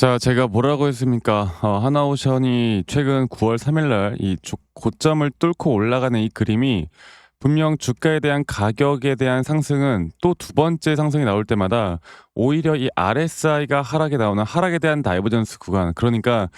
자, 제가 뭐라고 했습니까? 하나오션이 최근 9월 3일 날 이 고점을 뚫고 올라가는 이 그림이 분명 주가에 대한 가격에 대한 상승은 또 두 번째 상승이 나올 때마다 오히려 이 RSI가 하락에 나오는 하락에 대한 다이버전스 구간, 그러니까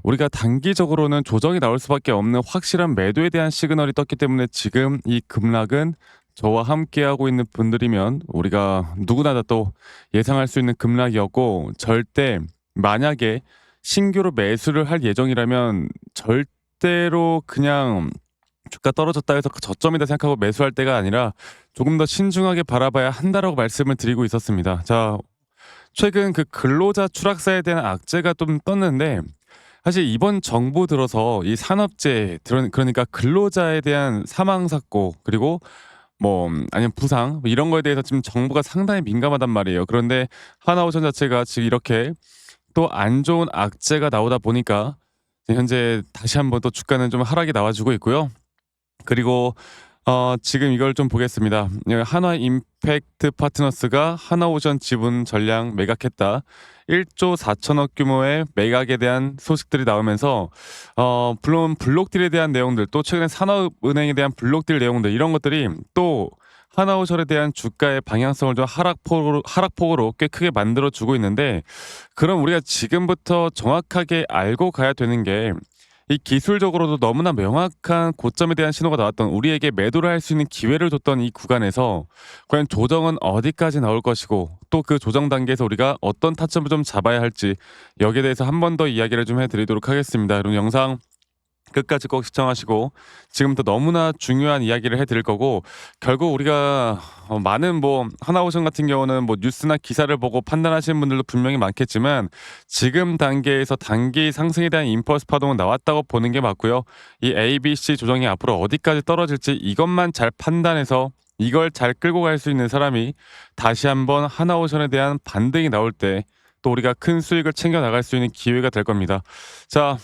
우리가 단기적으로는 조정이 나올 수밖에 없는 확실한 매도에 대한 시그널이 떴기 때문에 지금 이 급락은 저와 함께하고 있는 분들이면 우리가 누구나 다 또 예상할 수 있는 급락이었고, 절대 만약에 신규로 매수를 할 예정이라면 절대로 그냥 주가 떨어졌다 해서 그 저점이다 생각하고 매수할 때가 아니라 조금 더 신중하게 바라봐야 한다라고 말씀을 드리고 있었습니다. 자, 최근 그 근로자 추락사에 대한 악재가 좀 떴는데, 사실 이번 정부 들어서 이 산업재해, 그러니까 근로자에 대한 사망 사고, 그리고 뭐 아니면 부상, 뭐 이런 거에 대해서 지금 정부가 상당히 민감하단 말이에요. 그런데 하나오션 자체가 지금 이렇게 또 안 좋은 악재가 나오다 보니까 현재 다시 한번 또 주가는 좀 하락이 나와주고 있고요. 그리고 지금 이걸 좀 보겠습니다. 한화 임팩트 파트너스가 하나오션 지분 전량 매각했다. 1조 4천억 규모의 매각에 대한 소식들이 나오면서 물론 블록딜에 대한 내용들, 또 최근에 산업은행에 대한 블록딜 내용들, 이런 것들이 또 하나오션에 대한 주가의 방향성을 좀 하락폭으로 꽤 크게 만들어 주고 있는데, 그럼 우리가 지금부터 정확하게 알고 가야 되는 게, 이 기술적으로도 너무나 명확한 고점에 대한 신호가 나왔던, 우리에게 매도를 할 수 있는 기회를 줬던 이 구간에서 과연 조정은 어디까지 나올 것이고, 또 그 조정 단계에서 우리가 어떤 타점을 좀 잡아야 할지, 여기에 대해서 한 번 더 이야기를 좀 해드리도록 하겠습니다. 그럼 영상 끝까지 꼭 시청하시고, 지금부터 너무나 중요한 이야기를 해드릴 거고, 결국 우리가 많은 뭐 하나오션 같은 경우는 뭐 뉴스나 기사를 보고 판단하시는 분들도 분명히 많겠지만, 지금 단계에서 단기 상승에 대한 임펄스 파동은 나왔다고 보는 게 맞고요. 이 ABC 조정이 앞으로 어디까지 떨어질지 이것만 잘 판단해서 이걸 잘 끌고 갈 수 있는 사람이 다시 한번 하나오션에 대한 반등이 나올 때 또 우리가 큰 수익을 챙겨 나갈 수 있는 기회가 될 겁니다. 자,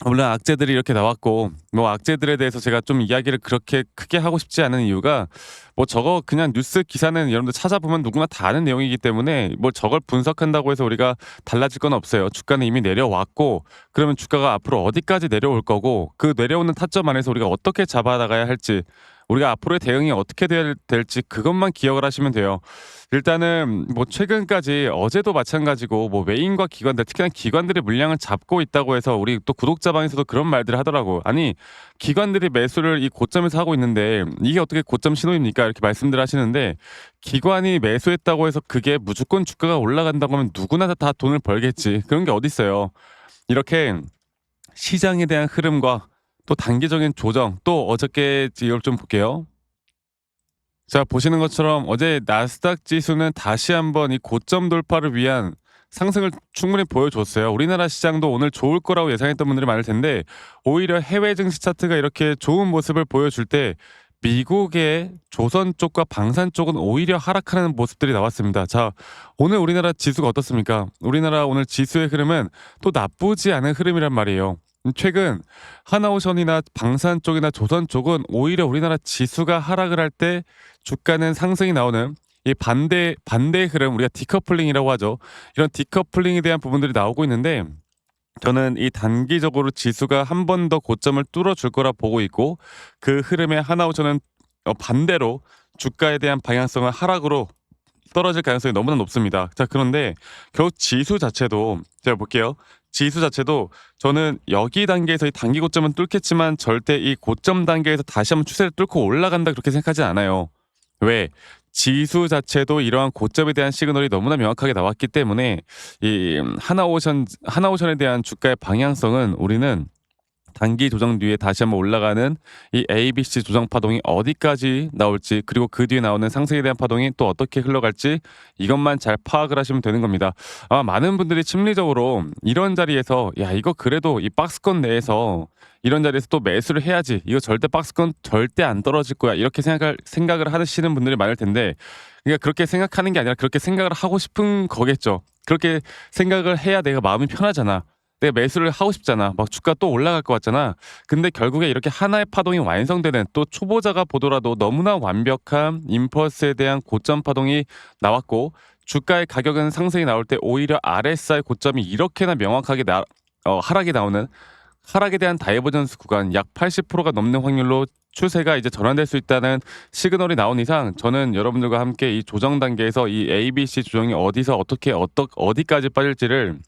물론 악재들이 이렇게 나왔고, 뭐 악재들에 대해서 제가 좀 이야기를 그렇게 크게 하고 싶지 않은 이유가, 뭐 저거 그냥 뉴스 기사는 여러분들 찾아보면 누구나 다 아는 내용이기 때문에 뭐 저걸 분석한다고 해서 우리가 달라질 건 없어요. 주가는 이미 내려왔고, 그러면 주가가 앞으로 어디까지 내려올 거고, 그 내려오는 타점 안에서 우리가 어떻게 잡아나가야 할지, 우리가 앞으로의 대응이 어떻게 될지 그것만 기억을 하시면 돼요. 일단은 뭐 최근까지, 어제도 마찬가지고, 뭐 외인과 기관들, 특히나 기관들이 물량을 잡고 있다고 해서 우리 또 구독자방에서도 그런 말들을 하더라고. 아니, 기관들이 매수를 이 고점에서 하고 있는데 이게 어떻게 고점 신호입니까? 이렇게 말씀들 하시는데, 기관이 매수했다고 해서 그게 무조건 주가가 올라간다고 하면 누구나 다 돈을 벌겠지. 그런 게 어딨어요. 이렇게 시장에 대한 흐름과 또 단기적인 조정, 또 어저께 이걸 좀 볼게요. 자, 보시는 것처럼 어제 나스닥 지수는 다시 한번 이 고점 돌파를 위한 상승을 충분히 보여줬어요. 우리나라 시장도 오늘 좋을 거라고 예상했던 분들이 많을 텐데, 오히려 해외 증시 차트가 이렇게 좋은 모습을 보여줄 때 미국의 조선 쪽과 방산 쪽은 오히려 하락하는 모습들이 나왔습니다. 자, 오늘 우리나라 지수가 어떻습니까? 우리나라 오늘 지수의 흐름은 또 나쁘지 않은 흐름이란 말이에요. 최근 하나오션이나 방산 쪽이나 조선 쪽은 오히려 우리나라 지수가 하락을 할 때 주가는 상승이 나오는 이 반대 흐름, 우리가 디커플링이라고 하죠. 이런 디커플링에 대한 부분들이 나오고 있는데, 저는 이 단기적으로 지수가 한 번 더 고점을 뚫어줄 거라 보고 있고, 그 흐름에 하나오션은 반대로 주가에 대한 방향성을 하락으로 떨어질 가능성이 너무나 높습니다. 자, 그런데 겨우 지수 자체도 제가 볼게요. 지수 자체도 저는 여기 단계에서 이 단기 고점은 뚫겠지만 절대 이 고점 단계에서 다시 한번 추세를 뚫고 올라간다 그렇게 생각하지 않아요. 왜? 지수 자체도 이러한 고점에 대한 시그널이 너무나 명확하게 나왔기 때문에 이 하나오션에 대한 주가의 방향성은 우리는 단기 조정 뒤에 다시 한번 올라가는 이 ABC 조정 파동이 어디까지 나올지, 그리고 그 뒤에 나오는 상승에 대한 파동이 또 어떻게 흘러갈지, 이것만 잘 파악을 하시면 되는 겁니다. 많은 분들이 심리적으로 이런 자리에서, 야, 이거 그래도 이 박스권 내에서 이런 자리에서 또 매수를 해야지, 이거 절대 박스권 절대 안 떨어질 거야, 이렇게 생각을 하시는 분들이 많을 텐데, 그러니까 그렇게 생각하는 게 아니라 그렇게 생각을 하고 싶은 거겠죠. 그렇게 생각을 해야 내가 마음이 편하잖아. 내가 매수를 하고 싶잖아. 막 주가 또 올라갈 것 같잖아. 근데 결국에 이렇게 하나의 파동이 완성되는, 또 초보자가 보더라도 너무나 완벽한 임펄스에 대한 고점 파동이 나왔고, 주가의 가격은 상승이 나올 때 오히려 RSI 고점이 이렇게나 명확하게 하락이 나오는 하락에 대한 다이버전스 구간 약 80%가 넘는 확률로 추세가 이제 전환될 수 있다는 시그널이 나온 이상 저는 여러분들과 함께 이 조정 단계에서 이 ABC 조정이 어디서 어디까지 빠질지를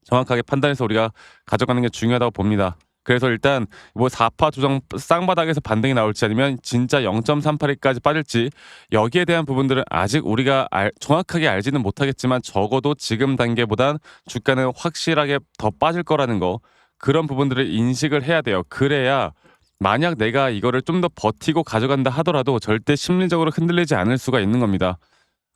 정확하게 판단해서 우리가 가져가는 게 중요하다고 봅니다. 그래서 일단 뭐 4파 조정 쌍바닥에서 반등이 나올지 아니면 진짜 0.382까지 빠질지 여기에 대한 부분들은 아직 우리가 정확하게 알지는 못하겠지만 적어도 지금 단계보단 주가는 확실하게 더 빠질 거라는 거 그런 부분들을 인식을 해야 돼요. 그래야 만약 내가 이거를 좀 더 버티고 가져간다 하더라도 절대 심리적으로 흔들리지 않을 수가 있는 겁니다.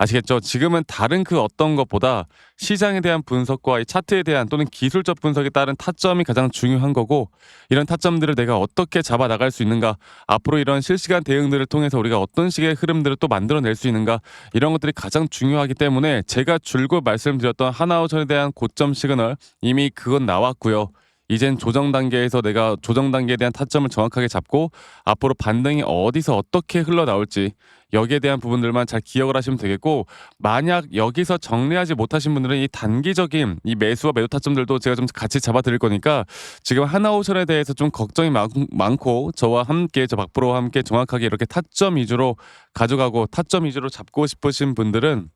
아시겠죠? 지금은 다른 그 어떤 것보다 시장에 대한 분석과 이 차트에 대한 또는 기술적 분석에 따른 타점이 가장 중요한 거고 이런 타점들을 내가 어떻게 잡아 나갈 수 있는가 앞으로 이런 실시간 대응들을 통해서 우리가 어떤 식의 흐름들을 또 만들어낼 수 있는가 이런 것들이 가장 중요하기 때문에 제가 줄곧 말씀드렸던 하나오션에 대한 고점 시그널 이미 그건 나왔고요. 이젠 조정 단계에서 내가 조정 단계에 대한 타점을 정확하게 잡고 앞으로 반등이 어디서 어떻게 흘러나올지 여기에 대한 부분들만 잘 기억을 하시면 되겠고 만약 여기서 정리하지 못하신 분들은 이 단기적인 이 매수와 매도 타점들도 제가 좀 같이 잡아 드릴 거니까 지금 하나오션에 대해서 좀 걱정이 많고 저와 함께 저 박프로와 함께 정확하게 이렇게 타점 위주로 가져가고 타점 위주로 잡고 싶으신 분들은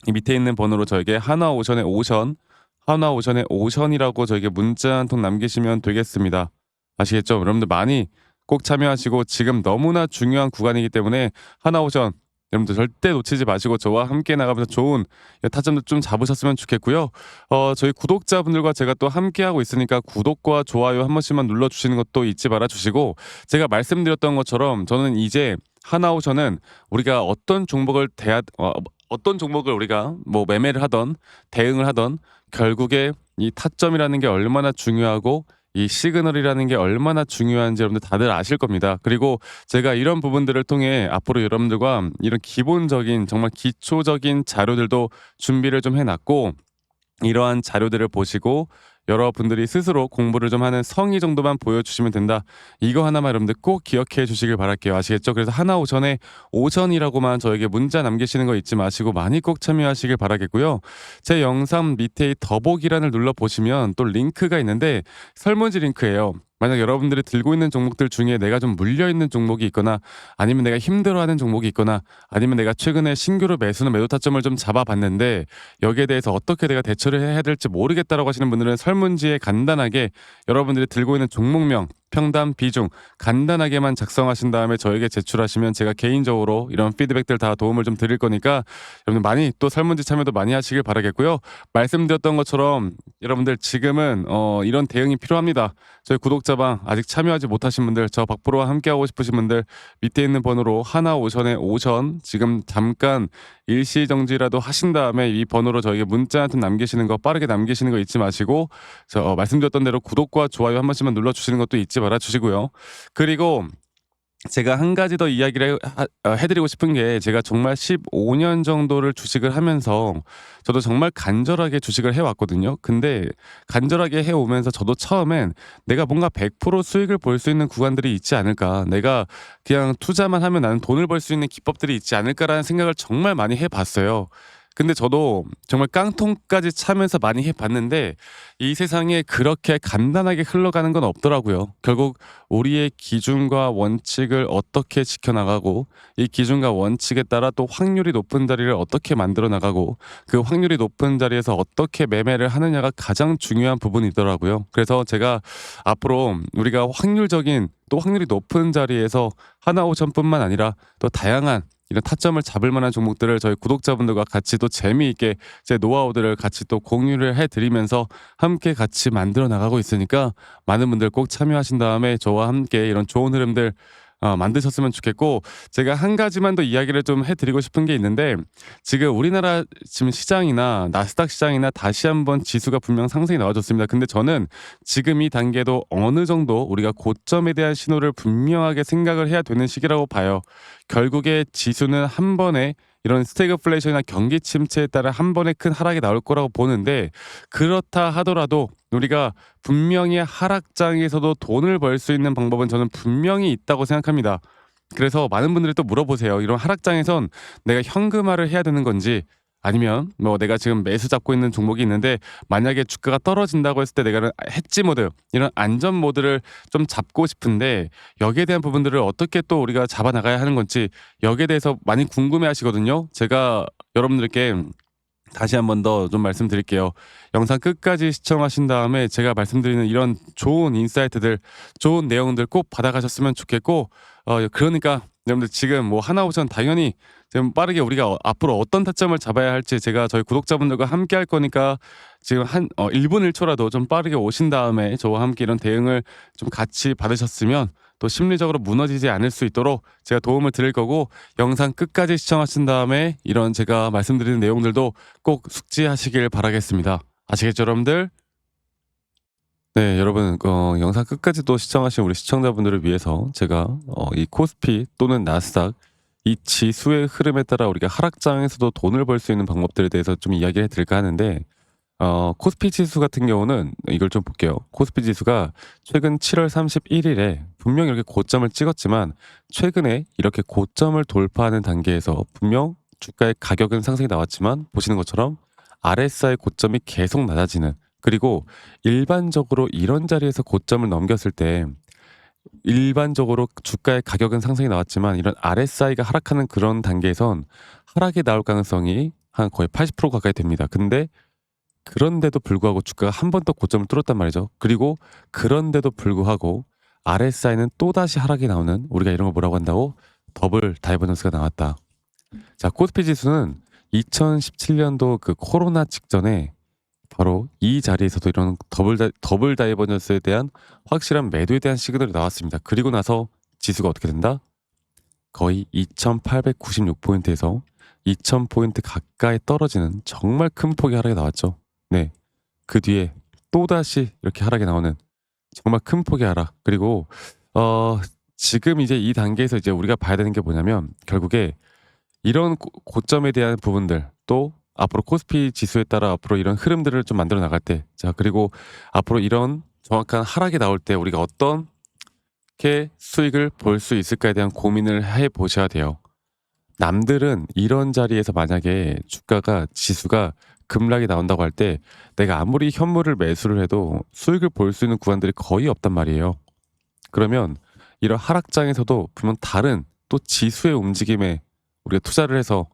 이 밑에 있는 번호로 저에게 하나오션의 오션이라고 저에게 문자 한 통 남기시면 되겠습니다. 아시겠죠? 여러분들 많이 꼭 참여하시고 지금 너무나 중요한 구간이기 때문에 하나오션 여러분들 절대 놓치지 마시고 저와 함께 나가면서 좋은 타점도 좀 잡으셨으면 좋겠고요. 저희 구독자분들과 제가 또 함께하고 있으니까 구독과 좋아요 한 번씩만 눌러주시는 것도 잊지 말아 주시고 제가 말씀드렸던 것처럼 저는 이제 하나오션은 우리가 어떤 종목을 우리가 뭐 매매를 하던 대응을 하던 결국에 이 타점이라는 게 얼마나 중요하고 이 시그널이라는 게 얼마나 중요한지 여러분들 다들 아실 겁니다. 그리고 제가 이런 부분들을 통해 앞으로 여러분들과 이런 기본적인 정말 기초적인 자료들도 준비를 좀 해놨고 이러한 자료들을 보시고 여러분들이 스스로 공부를 좀 하는 성의 정도만 보여주시면 된다. 이거 하나만 여러분들 꼭 기억해 주시길 바랄게요. 아시겠죠? 그래서 하나오전에 오전이라고만 저에게 문자 남기시는 거 잊지 마시고 많이 꼭 참여하시길 바라겠고요. 제 영상 밑에 이 더보기란을 눌러보시면 또 링크가 있는데 설문지 링크예요. 만약 여러분들이 들고 있는 종목들 중에 내가 좀 물려있는 종목이 있거나 아니면 내가 힘들어하는 종목이 있거나 아니면 내가 최근에 신규로 매수나 매도 타점을 좀 잡아봤는데 여기에 대해서 어떻게 내가 대처를 해야 될지 모르겠다라고 하시는 분들은 설문지에 간단하게 여러분들이 들고 있는 종목명 평단 비중 간단하게만 작성하신 다음에 저에게 제출하시면 제가 개인적으로 이런 피드백들 다 도움을 좀 드릴 거니까 여러분 많이 또 설문지 참여도 많이 하시길 바라겠고요. 말씀드렸던 것처럼 여러분들 지금은 이런 대응이 필요합니다. 저희 구독자방 아직 참여하지 못하신 분들 저 박프로와 함께하고 싶으신 분들 밑에 있는 번호로 하나오션의 오션 지금 잠깐 일시정지라도 하신 다음에 이 번호로 저에게 문자 한 통 남기시는 거 빠르게 남기시는 거 잊지 마시고 말씀드렸던 대로 구독과 좋아요 한 번씩만 눌러주시는 것도 잊지 말아 주시고요. 그리고 제가 한 가지 더 이야기를 해드리고 싶은 게 제가 정말 15년 정도를 주식을 하면서 저도 정말 간절하게 주식을 해왔거든요. 근데 간절하게 해오면서 저도 처음엔 내가 뭔가 100% 수익을 볼 수 있는 구간들이 있지 않을까. 내가 그냥 투자만 하면 나는 돈을 벌 수 있는 기법들이 있지 않을까라는 생각을 정말 많이 해봤어요. 근데 저도 정말 깡통까지 차면서 많이 해봤는데 이 세상에 그렇게 간단하게 흘러가는 건 없더라고요. 결국 우리의 기준과 원칙을 어떻게 지켜나가고 이 기준과 원칙에 따라 또 확률이 높은 자리를 어떻게 만들어 나가고 그 확률이 높은 자리에서 어떻게 매매를 하느냐가 가장 중요한 부분이더라고요. 그래서 제가 앞으로 우리가 확률적인 또 확률이 높은 자리에서 하나오션뿐만 아니라 또 다양한 이런 타점을 잡을 만한 종목들을 저희 구독자분들과 같이 또 재미있게 제 노하우들을 같이 또 공유를 해드리면서 함께 같이 만들어 나가고 있으니까 많은 분들 꼭 참여하신 다음에 저와 함께 이런 좋은 흐름들 만드셨으면 좋겠고 제가 한 가지만 더 이야기를 좀 해드리고 싶은 게 있는데 지금 우리나라 지금 시장이나 나스닥 시장이나 다시 한번 지수가 분명 상승이 나와줬습니다. 근데 저는 지금 이 단계도 어느 정도 우리가 고점에 대한 신호를 분명하게 생각을 해야 되는 시기라고 봐요. 결국에 지수는 한 번에 이런 스태그플레이션이나 경기 침체에 따라 한 번에 큰 하락이 나올 거라고 보는데 그렇다 하더라도 우리가 분명히 하락장에서도 돈을 벌 수 있는 방법은 저는 분명히 있다고 생각합니다. 그래서 많은 분들이 또 물어보세요. 이런 하락장에선 내가 현금화를 해야 되는 건지 아니면 뭐 내가 지금 매수 잡고 있는 종목이 있는데 만약에 주가가 떨어진다고 했을 때 내가 해지 모드 이런 안전 모드를 좀 잡고 싶은데 여기에 대한 부분들을 어떻게 또 우리가 잡아 나가야 하는 건지 여기에 대해서 많이 궁금해 하시거든요. 제가 여러분들께 다시 한번 더 좀 말씀드릴게요. 영상 끝까지 시청하신 다음에 제가 말씀드리는 이런 좋은 인사이트들, 좋은 내용들 꼭 받아가셨으면 좋겠고, 그러니까 여러분들 지금 뭐 하나오션 당연히 지금 빠르게 우리가 앞으로 어떤 타점을 잡아야 할지 제가 저희 구독자분들과 함께 할 거니까 지금 1분 1초라도 좀 빠르게 오신 다음에 저와 함께 이런 대응을 좀 같이 받으셨으면 또 심리적으로 무너지지 않을 수 있도록 제가 도움을 드릴 거고 영상 끝까지 시청하신 다음에 이런 제가 말씀드리는 내용들도 꼭 숙지하시길 바라겠습니다. 아시겠죠, 여러분들? 네, 여러분, 영상 끝까지 또 시청하신 우리 시청자분들을 위해서 제가 이 코스피 또는 나스닥 이 지수의 흐름에 따라 우리가 하락장에서도 돈을 벌 수 있는 방법들에 대해서 좀 이야기를 해드릴까 하는데 코스피 지수 같은 경우는 이걸 좀 볼게요. 코스피 지수가 최근 7월 31일에 분명 이렇게 고점을 찍었지만 최근에 이렇게 고점을 돌파하는 단계에서 분명 주가의 가격은 상승이 나왔지만 보시는 것처럼 RSI 고점이 계속 낮아지는 그리고 일반적으로 이런 자리에서 고점을 넘겼을 때 일반적으로 주가의 가격은 상승이 나왔지만 이런 RSI가 하락하는 그런 단계에선 하락이 나올 가능성이 한 거의 80% 가까이 됩니다. 근데 그런데도 불구하고 주가가 한 번 더 고점을 뚫었단 말이죠. 그리고 그런데도 불구하고 RSI는 또다시 하락이 나오는 우리가 이런 걸 뭐라고 한다고? 더블 다이버전스가 나왔다. 자, 코스피 지수는 2017년도 그 코로나 직전에 바로 이 자리에서도 이런 더블 다이버전스에 대한 확실한 매도에 대한 시그널이 나왔습니다. 그리고 나서 지수가 어떻게 된다? 거의 2896포인트에서 2000포인트 가까이 떨어지는 정말 큰 폭의 하락이 나왔죠. 네. 그 뒤에 또다시 이렇게 하락이 나오는 정말 큰 폭의 하락. 그리고 지금 이제 이 단계에서 이제 우리가 봐야 되는 게 뭐냐면 결국에 이런 고점에 대한 부분들 또 앞으로 코스피 지수에 따라 앞으로 이런 흐름들을 좀 만들어 나갈 때 자 그리고 앞으로 이런 정확한 하락이 나올 때 우리가 어떻게 수익을 볼 수 있을까에 대한 고민을 해 보셔야 돼요. 남들은 이런 자리에서 만약에 주가가 지수가 급락이 나온다고 할 때 내가 아무리 현물을 매수를 해도 수익을 볼 수 있는 구간들이 거의 없단 말이에요. 그러면 이런 하락장에서도 분명 다른 또 지수의 움직임에 우리가 투자를 해서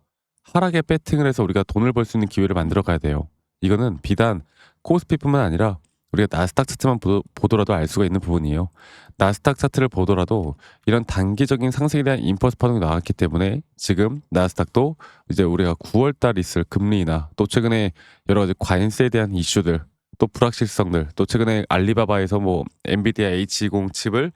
하락에 배팅을 해서 우리가 돈을 벌 수 있는 기회를 만들어 가야 돼요. 이거는 비단 코스피뿐만 아니라 우리가 나스닥 차트만 보더라도 알 수가 있는 부분이에요. 나스닥 차트를 보더라도 이런 단기적인 상승에 대한 임펄스 파동이 나왔기 때문에 지금 나스닥도 이제 우리가 9월 달 있을 금리 인하 또 최근에 여러 가지 관세에 대한 이슈들 또 불확실성들 또 최근에 알리바바에서 뭐 엔비디아 H20 칩을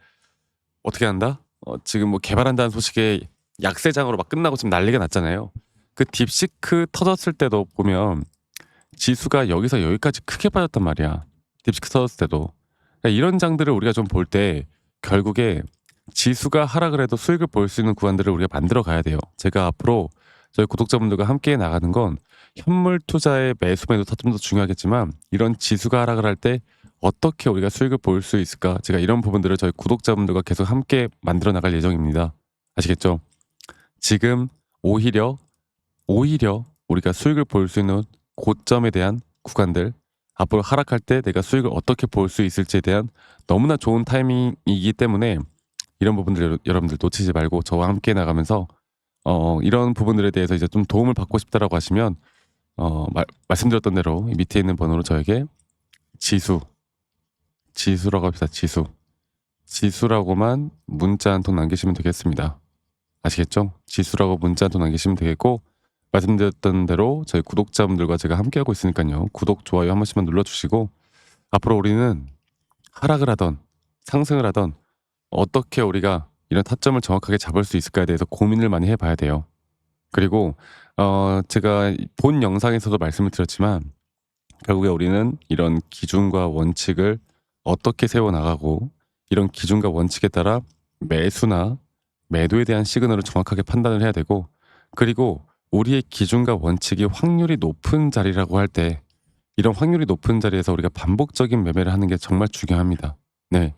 어떻게 한다? 지금 뭐 개발한다는 소식에 약세장으로 막 끝나고 지금 난리가 났잖아요. 그 딥시크 터졌을 때도 보면 지수가 여기서 여기까지 크게 빠졌단 말이야. 딥시크 터졌을 때도. 그러니까 이런 장들을 우리가 좀 볼 때 결국에 지수가 하락을 해도 수익을 볼 수 있는 구간들을 우리가 만들어 가야 돼요. 제가 앞으로 저희 구독자분들과 함께 나가는 건 현물 투자의 매수 매도 타점도 중요하겠지만 이런 지수가 하락을 할 때 어떻게 우리가 수익을 볼 수 있을까? 제가 이런 부분들을 저희 구독자분들과 계속 함께 만들어 나갈 예정입니다. 아시겠죠? 지금 오히려 우리가 수익을 볼 수 있는 고점에 대한 구간들 앞으로 하락할 때 내가 수익을 어떻게 볼 수 있을지에 대한 너무나 좋은 타이밍이기 때문에 이런 부분들 여러분들 놓치지 말고 저와 함께 나가면서 이런 부분들에 대해서 이제 좀 도움을 받고 싶다라고 하시면 말씀드렸던 대로 밑에 있는 번호로 저에게 지수라고 합시다. 지수라고만 문자 한 통 남기시면 되겠습니다. 아시겠죠? 지수라고 문자 한 통 남기시면 되겠고 말씀드렸던 대로 저희 구독자분들과 제가 함께하고 있으니까요. 구독, 좋아요 한 번씩만 눌러주시고 앞으로 우리는 하락을 하던 상승을 하던 어떻게 우리가 이런 타점을 정확하게 잡을 수 있을까에 대해서 고민을 많이 해봐야 돼요. 그리고 제가 본 영상에서도 말씀을 드렸지만 결국에 우리는 이런 기준과 원칙을 어떻게 세워나가고 이런 기준과 원칙에 따라 매수나 매도에 대한 시그널을 정확하게 판단을 해야 되고 그리고 우리의 기준과 원칙이 확률이 높은 자리라고 할 때 이런 확률이 높은 자리에서 우리가 반복적인 매매를 하는 게 정말 중요합니다. 네.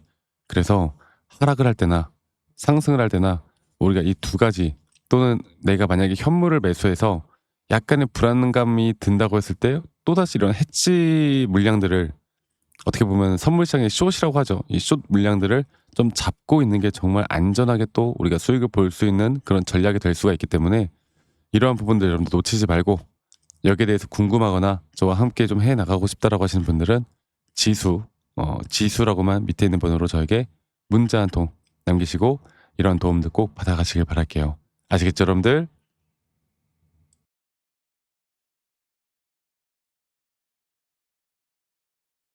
그래서 하락을 할 때나 상승을 할 때나 우리가 이 두 가지 또는 내가 만약에 현물을 매수해서 약간의 불안감이 든다고 했을 때 또다시 이런 해치 물량들을 어떻게 보면 선물 시장의 숏이라고 하죠. 이 숏 물량들을 좀 잡고 있는 게 정말 안전하게 또 우리가 수익을 볼 수 있는 그런 전략이 될 수가 있기 때문에 이러한 부분들 여러분들 놓치지 말고 여기에 대해서 궁금하거나 저와 함께 좀 해 나가고 싶다라고 하시는 분들은 지수라고만 밑에 있는 번호로 저에게 문자 한 통 남기시고 이런 도움들 꼭 받아가시길 바랄게요. 아시겠죠, 여러분들?